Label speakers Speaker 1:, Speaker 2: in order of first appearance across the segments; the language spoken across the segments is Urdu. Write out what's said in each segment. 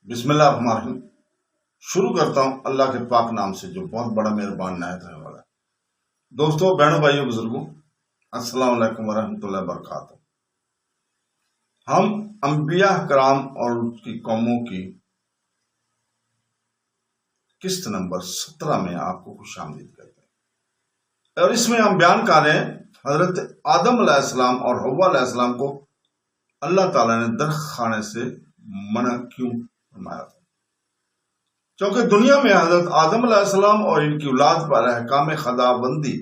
Speaker 1: بسم اللہ الرحمن الرحیم۔ شروع کرتا ہوں اللہ کے پاک نام سے جو بہت بڑا مہربان نہایت رحم والا ہے۔ دوستو، بہنوں، بھائیوں، بزرگوں، السلام علیکم ورحمۃ اللہ وبرکاتہ۔ ہم انبیاء کرام اور ان کی قوموں کی قسط نمبر 17 میں آپ کو خوش آمدید کرتے ہیں، اور اس میں ہم بیان کر رہے ہیں حضرت آدم علیہ السلام اور حوا علیہ السلام کو اللہ تعالیٰ نے درخت کھانے سے منع کیوں فرمایا تھا۔ چونکہ دنیا میں حضرت آدم علیہ السلام اور ان کی اولاد پر احکام خدا بندی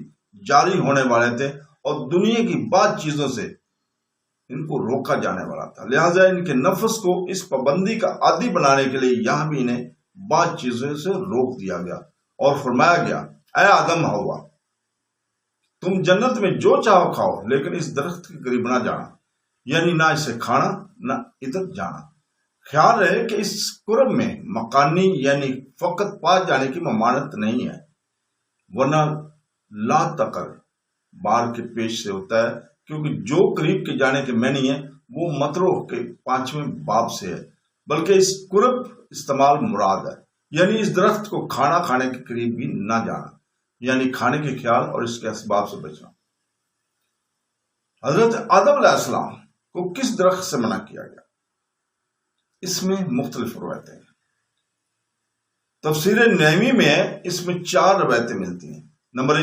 Speaker 1: جاری ہونے والے تھے، اور دنیا کی بعض چیزوں سے ان کو روکا جانے والا تھا، لہٰذا ان کے نفس کو اس پابندی کا عادی بنانے کے لیے یہاں بھی انہیں بعض چیزوں سے روک دیا گیا اور فرمایا گیا، اے آدم حوا، تم جنت میں جو چاہو کھاؤ، لیکن اس درخت کے قریب نہ جانا، یعنی نہ اسے کھانا نہ ادھر جانا۔ خیال رہے کہ اس قرب میں مکانی یعنی فقط پاس جانے کی ممانعت نہیں ہے، ورنہ لا تقر بار کے پیش سے ہوتا ہے، کیونکہ جو قریب کے جانے کے معنی ہے وہ مطروح کے 5ویں باب سے ہے، بلکہ اس قرب استعمال مراد ہے، یعنی اس درخت کو کھانا کھانے کے قریب بھی نہ جانا، یعنی کھانے کے خیال اور اس کے اسباب سے بچنا۔ حضرت آدم علیہ السلام کو کس درخت سے منع کیا گیا؟ اس میں مختلف روایتیں ہیں۔ تفسیر نعیمی میں اس میں 4 روایتیں ملتی ہیں۔ نمبر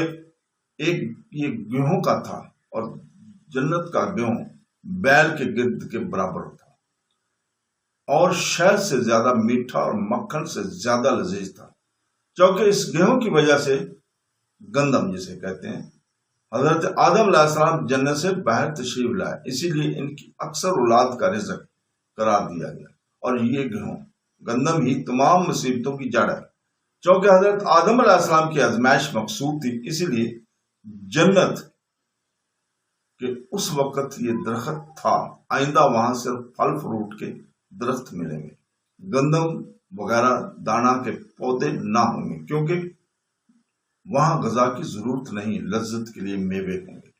Speaker 1: 1، یہ گیہوں کا تھا، اور جنت کا گیہوں بیل کے گرد کے برابر تھا، اور شہد سے زیادہ میٹھا اور مکھن سے زیادہ لذیذ تھا، چونکہ اس گیہوں کی وجہ سے گندم جسے کہتے ہیں، حضرت آدم علیہ السلام جنت سے باہر تشریف لائے، اسی لیے ان کی اکثر اولاد کا رزق قرار دیا گیا، اور یہ گیہوں گندم ہی تمام مصیبتوں کی جڑ ہے، چونکہ حضرت آدم علیہ السلام کی آزمائش مقصود تھی، اسی لیے جنت کے اس وقت یہ درخت تھا، آئندہ وہاں صرف پھل فروٹ کے درخت ملیں گے، گندم وغیرہ دانا کے پودے نہ ہوں گے، کیونکہ وہاں غذا کی ضرورت نہیں، لذت کے لیے میوے ہوں گے۔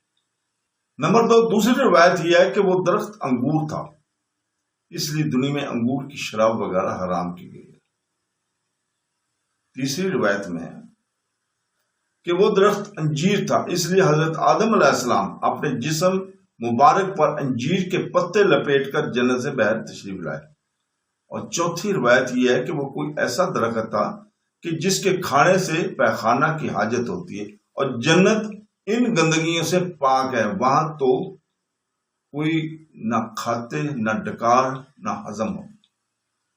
Speaker 1: نمبر 2، دوسری روایت یہ ہے کہ وہ درخت انگور تھا، اس لیے دنیا میں انگور کی شراب وغیرہ حرام کی گئی ہے۔ تیسری روایت میں ہے کہ وہ درخت انجیر تھا، اس لیے حضرت آدم علیہ السلام اپنے جسم مبارک پر انجیر کے پتے لپیٹ کر جنت سے باہر تشریف لائے۔ اور چوتھی روایت یہ ہے کہ وہ کوئی ایسا درخت تھا کہ جس کے کھانے سے پیخانہ کی حاجت ہوتی ہے، اور جنت ان گندگیوں سے پاک ہے، وہاں تو کوئی نہ کھاتے نہ ڈکار نہ ہضم ہو۔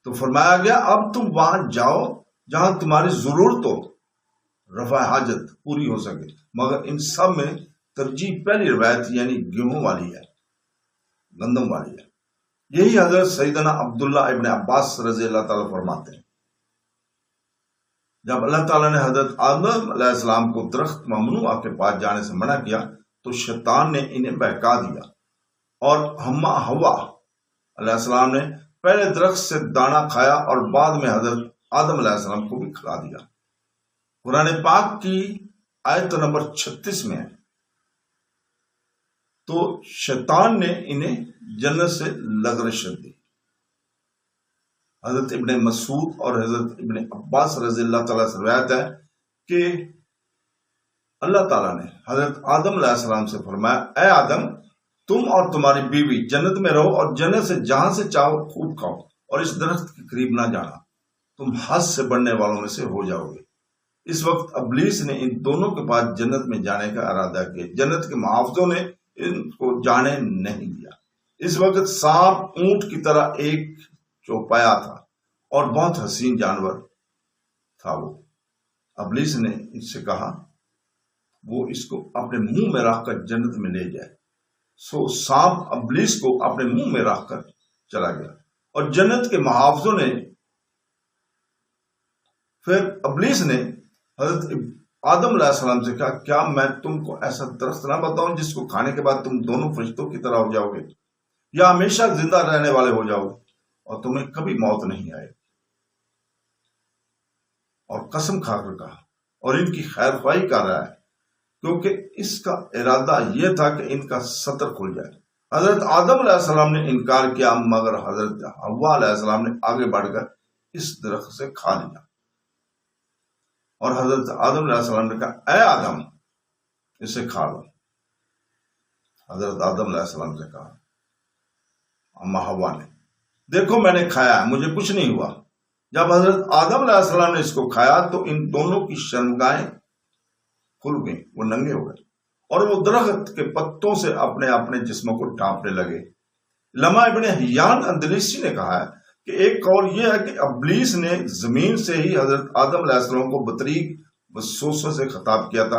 Speaker 1: تو فرمایا گیا، اب تم وہاں جاؤ جہاں تمہاری ضرورت ہو، رفع حاجت پوری ہو سکے، مگر ان سب میں ترجیح پہلی روایت یعنی گیہوں والی ہے، گندم والی ہے۔ یہی حضرت سیدنا عبداللہ ابن عباس رضی اللہ تعالیٰ فرماتے ہیں، جب اللہ تعالیٰ نے حضرت آدم علیہ السلام کو درخت ممنوعہ کے پاس جانے سے منع کیا تو شیطان نے انہیں بہکا دیا، اور حوا علیہ السلام نے پہلے درخت سے دانہ کھایا، اور بعد میں حضرت آدم علیہ السلام کو بھی کھلا دیا۔ قرآن پاک کی آیت نمبر 36 میں ہے، تو شیطان نے انہیں جنت سے لغزش دی۔ حضرت ابن مسعود اور حضرت ابن عباس رضی اللہ تعالیٰ سے روایت ہے کہ اللہ تعالیٰ نے حضرت آدم علیہ السلام سے فرمایا، اے آدم، تم اور تمہاری بیوی جنت میں رہو، اور جنت سے جہاں سے چاہو خوب کھاؤ، اور اس درخت کے قریب نہ جانا، تم حد سے بڑھنے والوں میں سے ہو جاؤ گے۔ اس وقت ابلیس نے ان دونوں کے پاس جنت میں جانے کا ارادہ کیا، جنت کے محافظوں نے ان کو جانے نہیں دیا۔ اس وقت سانپ اونٹ کی طرح ایک چوپایا تھا، اور بہت حسین جانور تھا۔ وہ ابلیس نے اس سے کہا وہ اس کو اپنے منہ میں رکھ کر جنت میں لے جائے، سو سانپ ابلیس کو اپنے منہ میں رکھ کر چلا گیا، اور جنت کے محافظوں نے پھر ابلیس نے حضرت آدم علیہ السلام سے کہا، کیا میں تم کو ایسا درخت نہ بتاؤں جس کو کھانے کے بعد تم دونوں فرشتوں کی طرح ہو جاؤ گے، یا ہمیشہ زندہ رہنے والے ہو جاؤ گے، اور تمہیں کبھی موت نہیں آئے؟ اور قسم کھا کر کہا، اور ان کی خیر خواہی کر رہا ہے، کیونکہ اس کا ارادہ یہ تھا کہ ان کا سطر کھل جائے۔ حضرت آدم علیہ السلام نے انکار کیا، مگر حضرت حوا علیہ السلام نے آگے بڑھ کر اس درخت سے کھا لیا. اور حضرت آدم علیہ السلام نے کہا اے آدم اسے کھا لو. حضرت آدم علیہ السلام سے کہا اما حوا نے دیکھو میں نے کھایا ہے مجھے کچھ نہیں ہوا. جب حضرت آدم علیہ السلام نے اس کو کھایا تو ان دونوں کی شرمگاہیں کھل گئیں, وہ ننگے ہو گئے اور وہ درخت کے پتوں سے اپنے اپنے جسموں کو ڈھانپنے لگے. علامہ ابن حیان اندلسی نے کہا ہے کہ ایک قول یہ ہے کہ ابلیس نے زمین سے ہی حضرت آدم علیہ السلام کو بطریق وسوسہ سے خطاب کیا تھا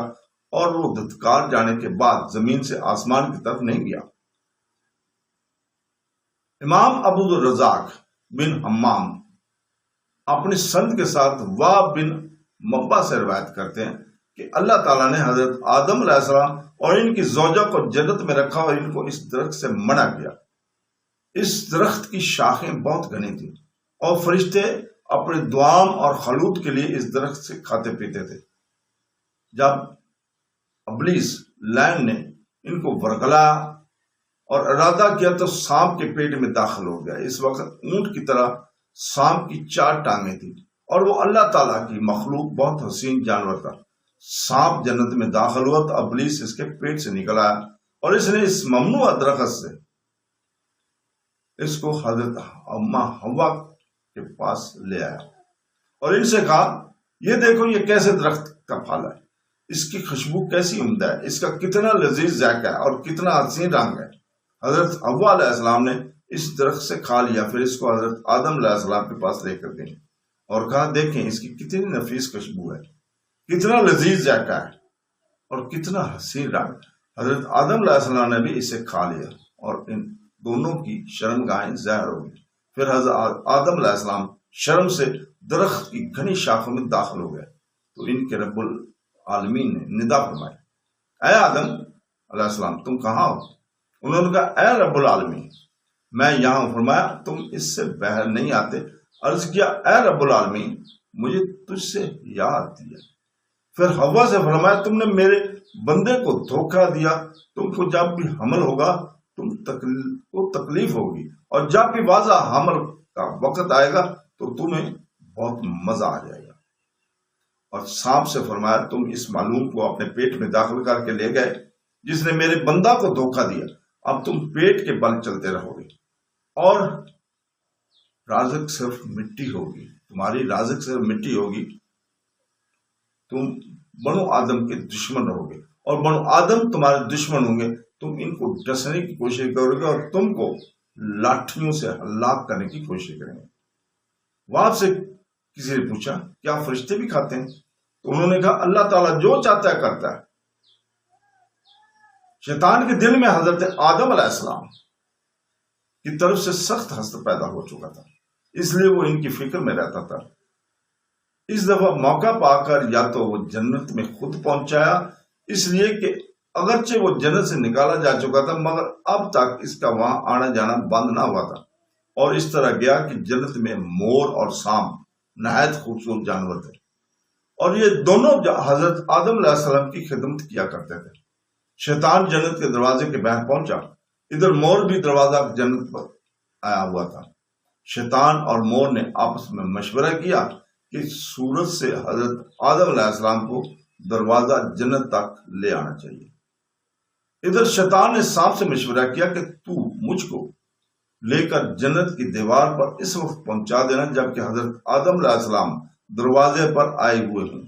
Speaker 1: اور وہ دھتکار جانے کے بعد زمین سے آسمان کی طرف نہیں گیا. امام ابو الرزاق بن حمام اپنی سند کے ساتھ واب بن مبا سے روایت کرتے ہیں کہ اللہ تعالیٰ نے حضرت آدم علیہ السلام اور ان کی زوجہ کو جنت میں رکھا اور ان کو اس درخت سے منع کیا. اس درخت کی شاخیں بہت گھنی تھیں اور فرشتے اپنے دوام اور خلوت کے لیے اس درخت سے کھاتے پیتے تھے. جب ابلیس لائن نے ان کو ورگلایا اور ارادہ کیا تو سانپ کے پیٹ میں داخل ہو گیا. اس وقت اونٹ کی طرح سانپ کی 4 ٹانگیں تھیں اور وہ اللہ تعالیٰ کی مخلوق بہت حسین جانور تھا. سانپ جنت میں داخل ہوا تو ابلیس اس کے پیٹ سے نکل آیا اور اس نے اس ممنوع درخت سے اس کو حضرت اما حوا کے پاس لے آیا اور ان سے کہا یہ دیکھو یہ کیسے درخت کا پھل ہے, اس کی خوشبو کیسی عمدہ ہے, اس کا کتنا لذیذ ذائقہ ہے اور کتنا حسین رنگ ہے. حضرت حوا علیہ السلام نے اس درخت سے کھا لیا, پھر اس کو حضرت آدم علیہ السلام کے پاس لے کر گئے اور کہا دیکھیں اس کی کتنی نفیس خوشبو ہے, کتنا لذیذ ذائقہ ہے اور کتنا حسین رنگ. حضرت آدم علیہ السلام نے بھی اسے کھا لیا اور ان دونوں کی شرمگاہیں ظاہر ہو گئی. پھر حضرت آدم علیہ السلام شرم سے درخت کی گھنی شاخوں میں داخل ہو گئے تو ان کے رب العالمین نے ندا فرمائی اے آدم علیہ السلام تم کہاں ہو؟ انہوں نے کہا اے رب العالمین میں یہاں ہوں. فرمایا تم اس سے باہر نہیں آتے؟ عرض کیا اے رب العالمین مجھے تجھ سے یاد دیا. پھر حوا سے فرمایا تم نے میرے بندے کو دھوکہ دیا, تم کو جب بھی حمل ہوگا کو تکلیف ہوگی اور جب بھی واضح حمل کا وقت آئے گا تو تمہیں بہت مزہ آ جائے گا. اور سانپ سے فرمایا تم اس معلوم کو اپنے پیٹ میں داخل کر کے لے گئے جس نے میرے بندہ کو دھوکہ دیا, اب تم پیٹ کے بل چلتے رہو گے اور رازق صرف مٹی ہوگی, تمہاری رازق صرف مٹی ہوگی. تم بنو آدم کے دشمن رہو گے اور بنو آدم تمہارے دشمن ہوں گے. تم ان کو ڈسنے کی کوشش کرو گے اور تم کو لاٹھیوں سے ہلاک کرنے کی کوشش کریں گے. وہاں سے کسی نے پوچھا کیا فرشتے بھی کھاتے ہیں؟ تو انہوں نے کہا اللہ تعالیٰ جو چاہتا ہے کرتا ہے. شیطان کے دل میں حضرت آدم علیہ السلام کی طرف سے سخت حسد پیدا ہو چکا تھا, اس لیے وہ ان کی فکر میں رہتا تھا. اس دفعہ موقع پا کر یا تو وہ جنت میں خود پہنچایا, اس لیے کہ اگرچہ وہ جنت سے نکالا جا چکا تھا مگر اب تک اس کا وہاں آنا جانا بند نہ ہوا تھا, اور اس طرح گیا کہ جنت میں مور اور سانپ نہایت خوبصورت جانور تھے اور یہ دونوں حضرت آدم علیہ السلام کی خدمت کیا کرتے تھے. شیطان جنت کے دروازے کے باہر پہنچا, ادھر مور بھی دروازہ جنت پر آیا ہوا تھا. شیطان اور مور نے آپس میں مشورہ کیا کہ سورج سے حضرت آدم علیہ السلام کو دروازہ جنت تک لے آنا چاہیے. ادھر شیطان نے سانپ سے مشورہ کیا کہ تو مجھ کو لے کر جنت کی دیوار پر اس وقت پہنچا دینا جبکہ حضرت آدم علیہ السلام دروازے پر آئے ہوئے ہوں.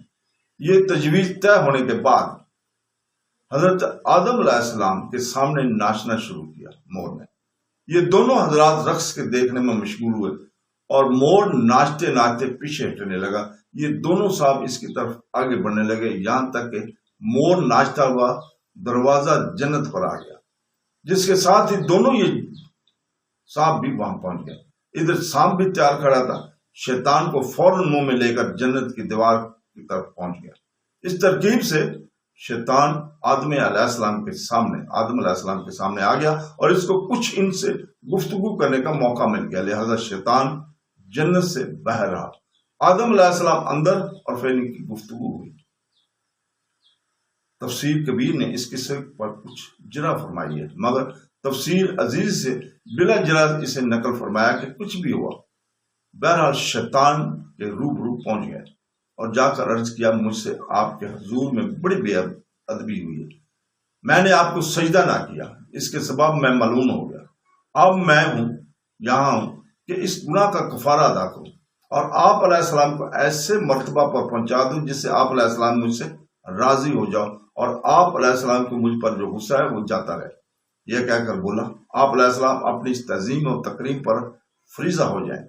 Speaker 1: یہ تجویز طے ہونے کے بعد حضرت آدم علیہ السلام کے سامنے ناچنا شروع کیا مور نے. یہ دونوں حضرات رقص کے دیکھنے میں مشغول ہوئے اور مور ناچتے ناچتے پیچھے ہٹنے لگا. یہ دونوں صاحب اس کی طرف آگے بڑھنے لگے یہاں تک کہ مور ناچتا ہوا دروازہ جنت پر آ گیا, جس کے ساتھ ہی دونوں یہ سانپ بھی وہاں پہنچ گئے. ادھر سانپ بھی تیار کھڑا تھا, شیطان کو فوراً منہ میں لے کر جنت کی دیوار کی طرف پہنچ گیا. اس ترکیب سے شیطان آدم علیہ السلام کے سامنے آ گیا اور اس کو کچھ ان سے گفتگو کرنے کا موقع مل گیا, لہذا شیطان جنت سے باہر رہا. آدم علیہ السلام اندر اور پھر ان کی گفتگو ہوئی. تفسیر کبیر نے اس قصے پر کچھ جرح فرمائی ہے مگر تفسیر عزیز سے بلا جرح اسے نقل فرمایا کہ کچھ بھی ہوا بہرحال شیطان کے روبرو پہنچ گئے اور جا کر عرض کیا مجھ سے آپ کے حضور میں بڑی بے ادبی ہوئی ہے، میں نے آپ کو سجدہ نہ کیا، اس کے سبب میں ملعون ہو گیا، اب میں یہاں ہوں کہ اس گناہ کا کفارہ ادا کروں اور آپ علیہ السلام کو ایسے مرتبہ پر پہنچا دوں جس سے آپ علیہ السلام مجھ سے راضی ہو جاؤ اور آپ علیہ السلام کو مجھ پر جو غصہ ہے وہ جاتا رہے۔ یہ کہہ کر بولا آپ علیہ السلام اپنی اس تعظیم اور تکریم پر فریضہ ہو جائیں،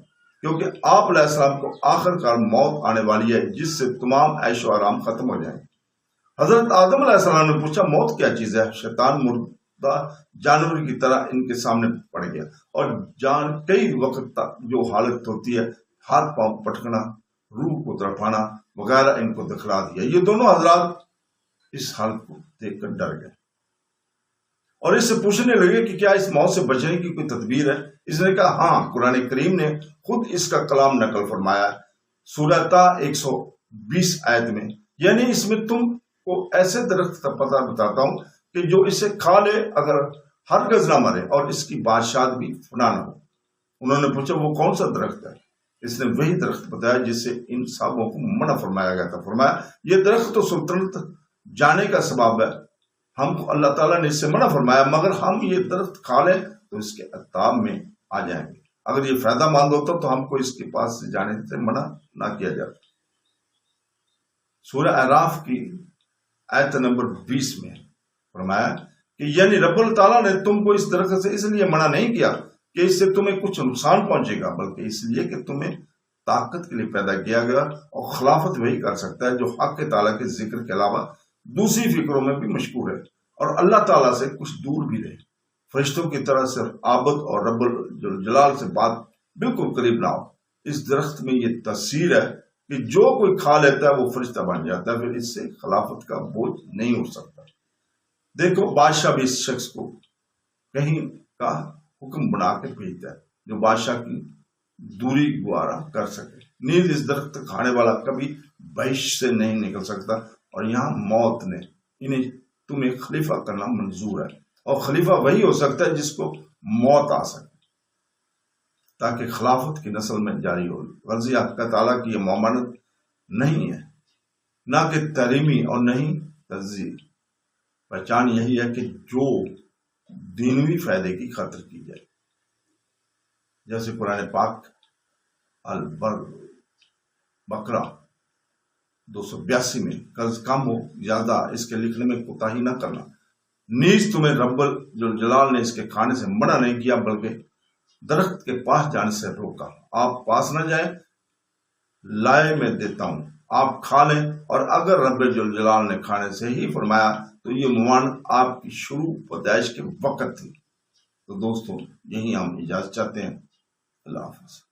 Speaker 1: کیونکہ آپ علیہ السلام کو آخر کار موت آنے والی ہے جس سے تمام عیش و آرام ختم ہو جائیں۔ حضرت آدم علیہ السلام نے پوچھا موت کیا چیز ہے؟ شیطان مردہ جانور کی طرح ان کے سامنے پڑ گیا اور جان کئی وقت تک جو حالت ہوتی ہے، ہاتھ پاؤں پٹکنا، روح کو تڑپانا وغیرہ، ان کو دکھلا دیا۔ یہ دونوں حضرات اس حالت کو دیکھ کر ڈر گئے اور اس سے پوچھنے لگے کہ کیا اس موت سے بچنے کی کوئی تدبیر ہے؟ اس نے کہا ہاں، قرآن کریم نے خود اس کا کلام نقل فرمایا سورہ تا 120 آیت میں، یعنی اس میں تم کو ایسے درخت کا پتہ بتاتا ہوں کہ جو اسے کھا لے اگر ہرگز نہ مرے اور اس کی بادشاہت بھی فنا نہ ہو۔ انہوں نے پوچھا وہ کون سا درخت ہے؟ اس نے وہی درخت بتایا جس سے ان صحابوں کو منع فرمایا گیا تھا۔ فرمایا یہ درخت تو سلطنت جانے کا سبب ہے، ہم کو اللہ تعالیٰ نے اس سے منع فرمایا، مگر ہم یہ درخت کھا لیں تو اس کے عذاب میں آ جائیں گے۔ اگر یہ فائدہ مند ہوتا تو ہم کو اس کے پاس سے جانے سے منع نہ کیا جاتا۔ سورہ اعراف کی آیت نمبر 20 میں فرمایا کہ یعنی رب تعالیٰ نے تم کو اس درخت سے اس لیے منع نہیں کیا کہ اس سے تمہیں کچھ نقصان پہنچے گا، بلکہ اس لیے کہ تمہیں طاقت کے لیے پیدا کیا گیا اور خلافت وہی کر سکتا ہے جو حق تعالیٰ کے ذکر کے علاوہ دوسری فکروں میں بھی مشغول ہے اور اللہ تعالیٰ سے کچھ دور بھی رہے، فرشتوں کی طرح صرف عابد اور رب الجلال سے بات بالکل قریب نہ ہو۔ اس درخت میں یہ تاثیر ہے کہ جو کوئی کھا لیتا ہے وہ فرشتہ بن جاتا ہے، پھر اس سے خلافت کا بوجھ نہیں اٹھ سکتا۔ دیکھو بادشاہ بھی اس شخص کو کہیں کا حکم بنا کے بھیجتا ہے جو بادشاہ کی دوری گوارا کر سکے۔ نیز اس درخت کھانے والا کبھی بہشت سے نہیں نکل سکتا، اور یہاں موت نے انہیں تمہیں خلیفہ کرنا منظور ہے، اور خلیفہ وہی ہو سکتا ہے جس کو موت آ سکے تاکہ خلافت کی نسل میں جاری ہو۔ غرض حق تعالیٰ کی یہ ممانعت نہیں ہے، نہ کہ تحریمی اور نہ ہی تجزیہ۔ پہچان یہی ہے کہ جو دینوی فائدے کی خاطر کی جائے، جیسے قرآن پاک البقرہ 282 میں قرض کم ہو زیادہ اس کے لکھنے میں کوتاہی نہ کرنا، نیز تمہیں رب الجلال نے اس کے کھانے سے منع نہیں کیا بلکہ درخت کے پاس جانے سے روکا۔ آپ پاس نہ جائیں، لائے میں دیتا ہوں، آپ کھا لیں، اور اگر رب الجلال نے کھانے سے ہی فرمایا تو یہ ممانعت آپ کی شروع پیدائش کے وقت تھی۔ تو دوستوں یہی ہم اجازت چاہتے ہیں۔ اللہ حافظ۔